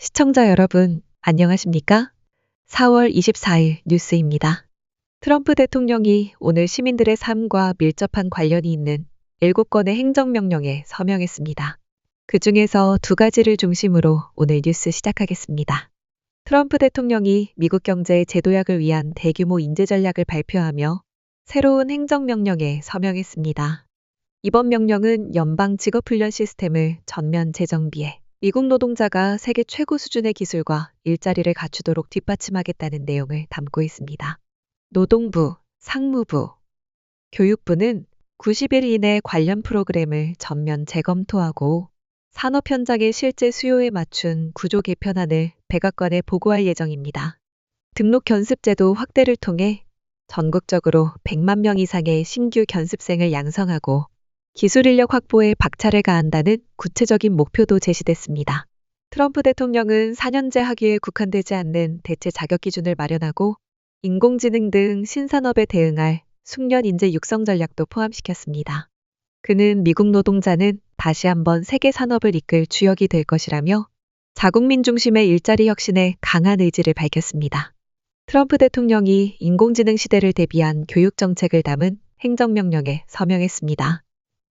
시청자 여러분, 안녕하십니까? 4월 24일 뉴스입니다. 트럼프 대통령이 오늘 시민들의 삶과 밀접한 관련이 있는 7건의 행정명령에 서명했습니다. 그 중에서 2가지를 중심으로 오늘 뉴스 시작하겠습니다. 트럼프 대통령이 미국 경제의 재도약을 위한 대규모 인재 전략을 발표하며 새로운 행정명령에 서명했습니다. 이번 명령은 연방 직업훈련 시스템을 전면 재정비해 미국 노동자가 세계 최고 수준의 기술과 일자리를 갖추도록 뒷받침하겠다는 내용을 담고 있습니다. 노동부, 상무부, 교육부는 90일 이내 관련 프로그램을 전면 재검토하고 산업 현장의 실제 수요에 맞춘 구조 개편안을 백악관에 보고할 예정입니다. 등록 견습제도 확대를 통해 전국적으로 100만 명 이상의 신규 견습생을 양성하고 기술 인력 확보에 박차를 가한다는 구체적인 목표도 제시됐습니다. 트럼프 대통령은 4년제 학위에 국한되지 않는 대체 자격 기준을 마련하고 인공지능 등 신산업에 대응할 숙련 인재 육성 전략도 포함시켰습니다. 그는 미국 노동자는 다시 한번 세계 산업을 이끌 주역이 될 것이라며 자국민 중심의 일자리 혁신에 강한 의지를 밝혔습니다. 트럼프 대통령이 인공지능 시대를 대비한 교육 정책을 담은 행정명령에 서명했습니다.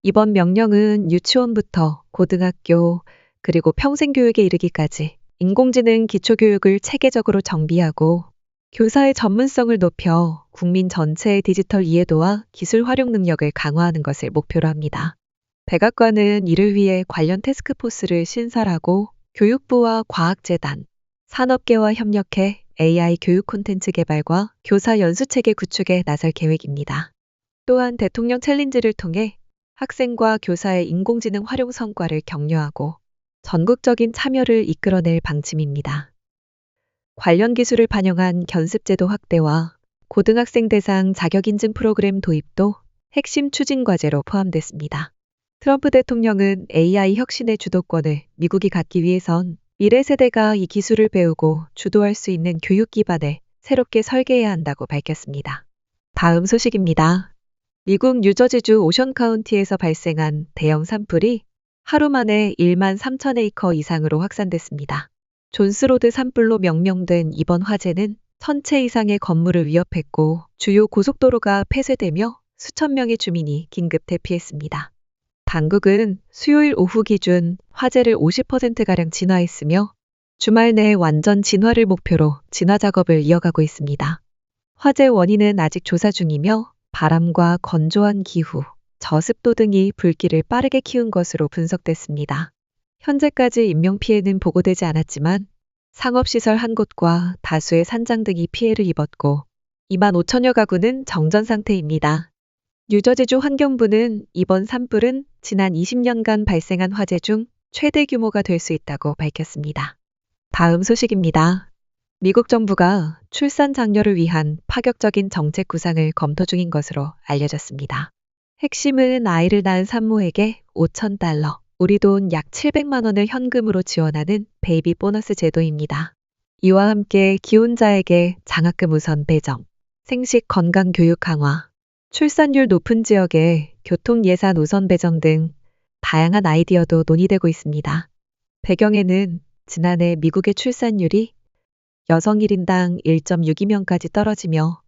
이번 명령은 유치원부터 고등학교 그리고 평생교육에 이르기까지 인공지능 기초교육을 체계적으로 정비하고 교사의 전문성을 높여 국민 전체의 디지털 이해도와 기술 활용 능력을 강화하는 것을 목표로 합니다. 백악관은 이를 위해 관련 태스크포스를 신설하고 교육부와 과학재단, 산업계와 협력해 AI 교육 콘텐츠 개발과 교사 연수체계 구축에 나설 계획입니다. 또한 대통령 챌린지를 통해 학생과 교사의 인공지능 활용 성과를 격려하고 전국적인 참여를 이끌어낼 방침입니다. 관련 기술을 반영한 견습제도 확대와 고등학생 대상 자격인증 프로그램 도입도 핵심 추진 과제로 포함됐습니다. 트럼프 대통령은 AI 혁신의 주도권을 미국이 갖기 위해선 미래 세대가 이 기술을 배우고 주도할 수 있는 교육 기반을 새롭게 설계해야 한다고 밝혔습니다. 다음 소식입니다. 미국 뉴저지주 오션 카운티에서 발생한 대형 산불이 하루 만에 1만 3천 에이커 이상으로 확산됐습니다. 존스로드 산불로 명명된 이번 화재는 1000채 이상의 건물을 위협했고 주요 고속도로가 폐쇄되며 수천 명의 주민이 긴급 대피했습니다. 당국은 수요일 오후 기준 화재를 50%가량 진화했으며 주말 내 완전 진화를 목표로 진화 작업을 이어가고 있습니다. 화재 원인은 아직 조사 중이며 바람과 건조한 기후, 저습도 등이 불길을 빠르게 키운 것으로 분석됐습니다. 현재까지 인명피해는 보고되지 않았지만 상업시설 한 곳과 다수의 산장 등이 피해를 입었고 2만 5천여 가구는 정전 상태입니다. 뉴저지주 환경부는 이번 산불은 지난 20년간 발생한 화재 중 최대 규모가 될 수 있다고 밝혔습니다. 다음 소식입니다. 미국 정부가 출산 장려를 위한 파격적인 정책 구상을 검토 중인 것으로 알려졌습니다. 핵심은 아이를 낳은 산모에게 $5,000, 우리 돈 약 700만 원을 현금으로 지원하는 베이비 보너스 제도입니다. 이와 함께 기혼자에게 장학금 우선 배정, 생식 건강 교육 강화, 출산율 높은 지역에 교통 예산 우선 배정 등 다양한 아이디어도 논의되고 있습니다. 배경에는 지난해 미국의 출산율이 여성 1인당 1.62명까지 떨어지며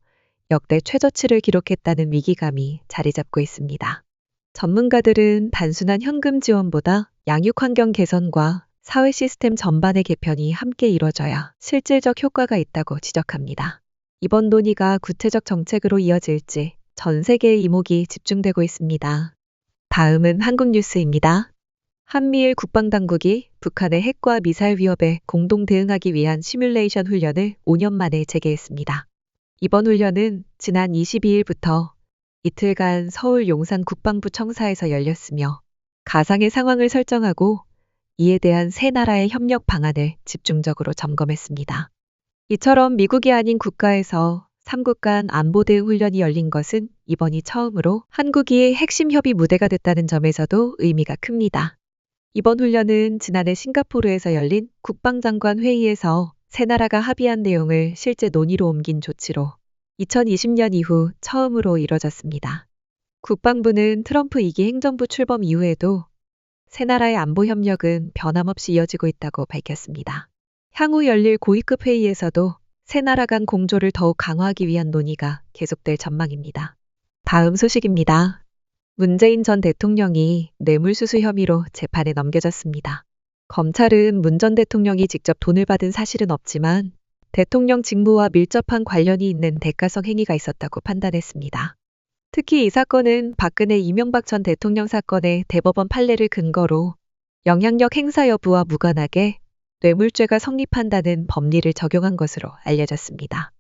역대 최저치를 기록했다는 위기감이 자리 잡고 있습니다. 전문가들은 단순한 현금 지원보다 양육 환경 개선과 사회 시스템 전반의 개편이 함께 이뤄져야 실질적 효과가 있다고 지적합니다. 이번 논의가 구체적 정책으로 이어질지 전 세계의 이목이 집중되고 있습니다. 다음은 한국 뉴스입니다. 한미일 국방당국이 북한의 핵과 미사일 위협에 공동 대응하기 위한 시뮬레이션 훈련을 5년 만에 재개했습니다. 이번 훈련은 지난 22일부터 이틀간 서울 용산 국방부 청사에서 열렸으며 가상의 상황을 설정하고 이에 대한 세 나라의 협력 방안을 집중적으로 점검했습니다. 이처럼 미국이 아닌 국가에서 3국 간 안보 대응 훈련이 열린 것은 이번이 처음으로 한국이 핵심 협의 무대가 됐다는 점에서도 의미가 큽니다. 이번 훈련은 지난해 싱가포르에서 열린 국방장관 회의에서 세 나라가 합의한 내용을 실제 논의로 옮긴 조치로 2020년 이후 처음으로 이뤄졌습니다. 국방부는 트럼프 2기 행정부 출범 이후에도 세 나라의 안보 협력은 변함없이 이어지고 있다고 밝혔습니다. 향후 열릴 고위급 회의에서도 세 나라 간 공조를 더욱 강화하기 위한 논의가 계속될 전망입니다. 다음 소식입니다. 문재인 전 대통령이 뇌물수수 혐의로 재판에 넘겨졌습니다. 검찰은 문 전 대통령이 직접 돈을 받은 사실은 없지만 대통령 직무와 밀접한 관련이 있는 대가성 행위가 있었다고 판단했습니다. 특히 이 사건은 박근혜 이명박 전 대통령 사건의 대법원 판례를 근거로 영향력 행사 여부와 무관하게 뇌물죄가 성립한다는 법리를 적용한 것으로 알려졌습니다.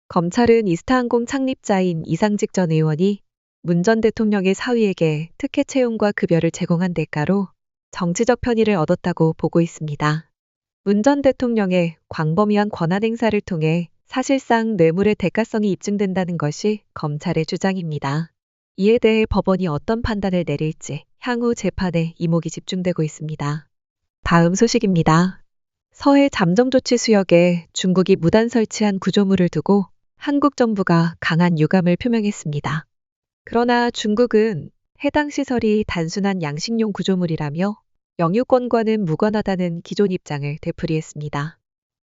검찰은 이스타항공 창립자인 이상직 전 의원이 문 전 대통령의 사위에게 특혜 채용과 급여를 제공한 대가로 정치적 편의를 얻었다고 보고 있습니다. 문 전 대통령의 광범위한 권한 행사를 통해 사실상 뇌물의 대가성이 입증된다는 것이 검찰의 주장입니다. 이에 대해 법원이 어떤 판단을 내릴지 향후 재판에 이목이 집중되고 있습니다. 다음 소식입니다. 서해 잠정조치 수역에 중국이 무단 설치한 구조물을 두고 한국 정부가 강한 유감을 표명했습니다. 그러나 중국은 해당 시설이 단순한 양식용 구조물이라며 영유권과는 무관하다는 기존 입장을 되풀이했습니다.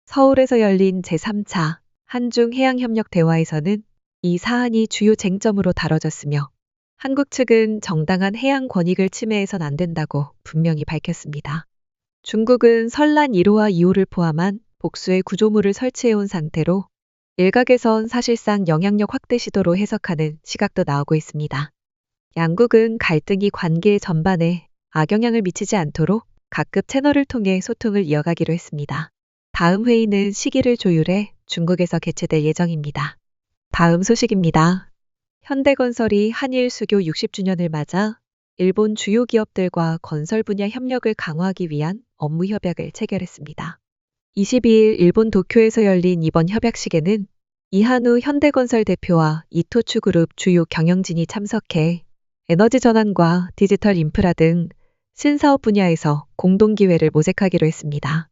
서울에서 열린 제3차 한중해양협력 대화에서는 이 사안이 주요 쟁점으로 다뤄졌으며 한국 측은 정당한 해양 권익을 침해해선 안 된다고 분명히 밝혔습니다. 중국은 설란 1호와 2호를 포함한 복수의 구조물을 설치해온 상태로 일각에선 사실상 영향력 확대 시도로 해석하는 시각도 나오고 있습니다. 양국은 갈등이 관계 전반에 악영향을 미치지 않도록 각급 채널을 통해 소통을 이어가기로 했습니다. 다음 회의는 시기를 조율해 중국에서 개최될 예정입니다. 다음 소식입니다. 현대건설이 한일 수교 60주년을 맞아 일본 주요 기업들과 건설 분야 협력을 강화하기 위한 업무 협약을 체결했습니다. 22일 일본 도쿄에서 열린 이번 협약식에는 이한우 현대건설 대표와 이토추그룹 주요 경영진이 참석해 에너지 전환과 디지털 인프라 등 신사업 분야에서 공동 기회를 모색하기로 했습니다.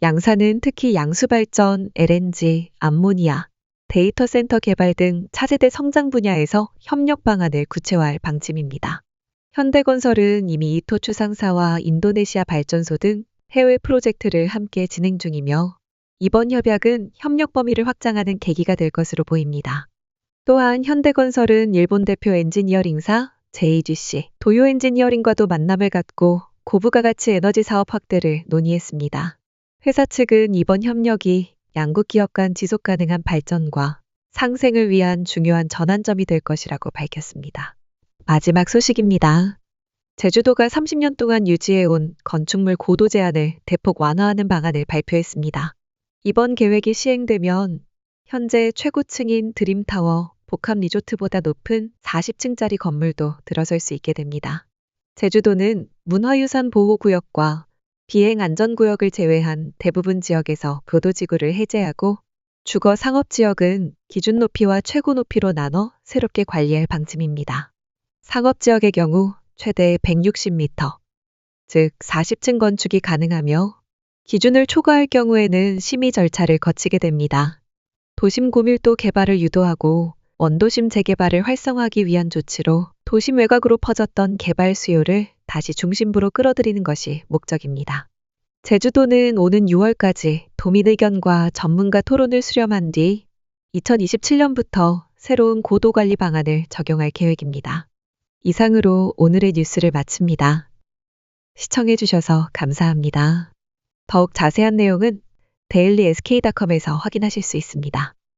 양사는 특히 양수발전, LNG, 암모니아, 데이터 센터 개발 등 차세대 성장 분야에서 협력 방안을 구체화할 방침입니다. 현대건설은 이미 이토추 상사와 인도네시아 발전소 등 해외 프로젝트를 함께 진행 중이며 이번 협약은 협력 범위를 확장하는 계기가 될 것으로 보입니다. 또한 현대건설은 일본 대표 엔지니어링사 JGC, 도요 엔지니어링과도 만남을 갖고 고부가 가치 에너지 사업 확대를 논의했습니다. 회사 측은 이번 협력이 양국 기업 간 지속 가능한 발전과 상생을 위한 중요한 전환점이 될 것이라고 밝혔습니다. 마지막 소식입니다. 제주도가 30년 동안 유지해온 건축물 고도 제한을 대폭 완화하는 방안을 발표했습니다. 이번 계획이 시행되면 현재 최고층인 드림타워, 복합리조트보다 높은 40층짜리 건물도 들어설 수 있게 됩니다. 제주도는 문화유산 보호구역과 비행안전구역을 제외한 대부분 지역에서 교도지구를 해제하고 주거 상업지역은 기준 높이와 최고 높이로 나눠 새롭게 관리할 방침입니다. 상업지역의 경우 최대 160m, 즉 40층 건축이 가능하며 기준을 초과할 경우에는 심의 절차를 거치게 됩니다. 도심 고밀도 개발을 유도하고 원도심 재개발을 활성화하기 위한 조치로 도심 외곽으로 퍼졌던 개발 수요를 다시 중심부로 끌어들이는 것이 목적입니다. 제주도는 오는 6월까지 도민 의견과 전문가 토론을 수렴한 뒤 2027년부터 새로운 고도관리 방안을 적용할 계획입니다. 이상으로 오늘의 뉴스를 마칩니다. 시청해주셔서 감사합니다. 더욱 자세한 내용은 데일리SK.com에서 확인하실 수 있습니다.